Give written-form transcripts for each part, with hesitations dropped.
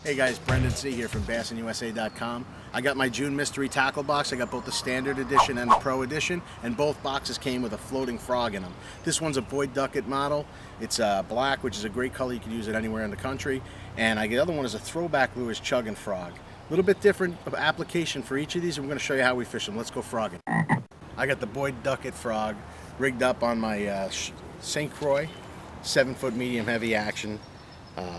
Hey guys, Brendan C here from BassinUSA.com. I got my June mystery tackle box. I got both the standard edition and the pro edition, and both boxes came with a floating frog in them. This one's a Boyd Duckett model. It's black, which is a great color. You can use it anywhere in the country. And the other one is a Throwback Lures Chuggin Frog. A little bit different of application for each of these, and we're going to show you how we fish them. Let's go frogging. I got the Boyd Duckett Frog rigged up on my St. Croix 7-foot medium heavy action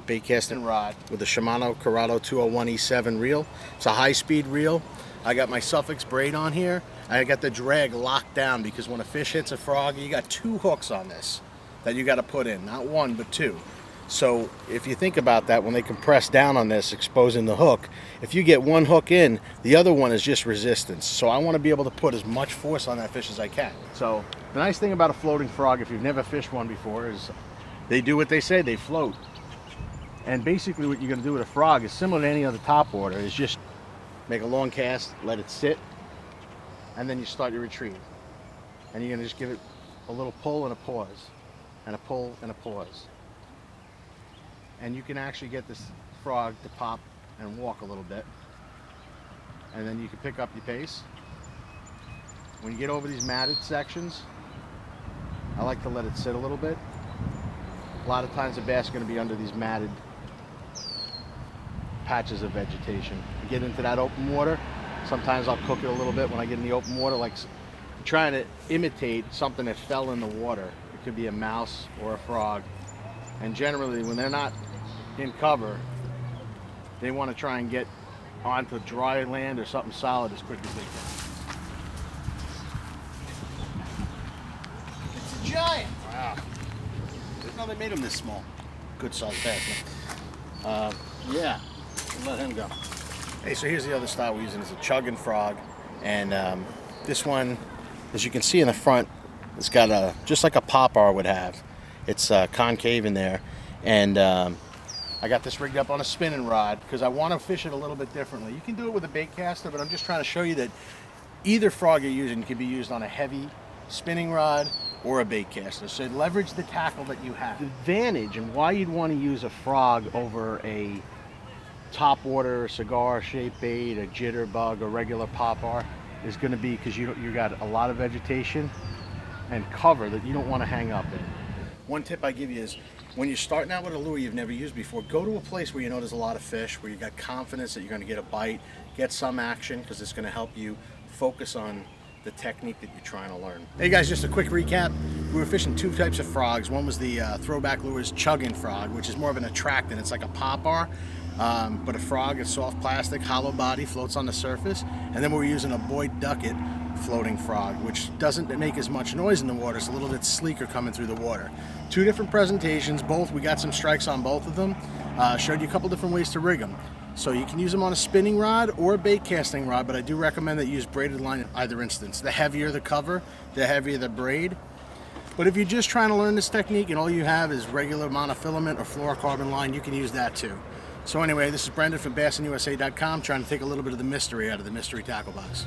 bait casting rod with a Shimano Corrado 201E7 reel. It's a high-speed reel. I got my Suffix braid on here. I got the drag locked down because when a fish hits a frog, you got 2 hooks on this that you got to put in, not 1 but 2. So if you think about that, when they compress down on this, exposing the hook, if you get 1 hook in, the other one is just resistance. So I want to be able to put as much force on that fish as I can. So the nice thing about a floating frog, if you've never fished one before, is they do what they say, they float. And basically what you're going to do with a frog is similar to any other top water, is just make a long cast, let it sit, and then you start your retrieve. And you're going to just give it a little pull and a pause, and a pull and a pause. And you can actually get this frog to pop and walk a little bit. And then you can pick up your pace. When you get over these matted sections, I like to let it sit a little bit. A lot of times the bass are going to be under these matted patches of vegetation. You get into that open water, sometimes I'll cook it a little bit when I get in the open water, like trying to imitate something that fell in the water. It could be a mouse or a frog. And generally when they're not in cover, they want to try and get onto dry land or something solid as quick as they can. It's a giant! Wow. Didn't know they made them this small. Good sized bass. Yeah, let him go. Hey, so here's the other style we're using. It's a Chuggin Frog. And this one, as you can see in the front, it's got a, just like a popper would have. It's concave in there. And I got this rigged up on a spinning rod because I want to fish it a little bit differently. You can do it with a bait caster, but I'm just trying to show you that either frog you're using can be used on a heavy spinning rod or a bait caster. So leverage the tackle that you have. The advantage and why you'd want to use a frog over a topwater, cigar shaped bait, a jitterbug, a regular popper is going to be because you got a lot of vegetation and cover that you don't want to hang up in. One tip I give you is when you're starting out with a lure you've never used before, go to a place where you know there's a lot of fish, where you got confidence that you're going to get a bite, get some action, because it's going to help you focus on the technique that you're trying to learn. Hey guys, just a quick recap. We were fishing 2 types of frogs. One was the Throwback Lures Chuggin Frog, which is more of an attractant. It's like a popper, but a frog is soft plastic, hollow body, floats on the surface. And then we were using a Boyd Duckett floating frog, which doesn't make as much noise in the water. It's a little bit sleeker coming through the water. 2 different presentations, both. We got some strikes on both of them. Showed you a couple different ways to rig them. So you can use them on a spinning rod or a bait casting rod, but I do recommend that you use braided line in either instance. The heavier the cover, the heavier the braid. But if you're just trying to learn this technique and all you have is regular monofilament or fluorocarbon line, you can use that too. So anyway, this is Brendan from BassinUSA.com, trying to take a little bit of the mystery out of the mystery tackle box.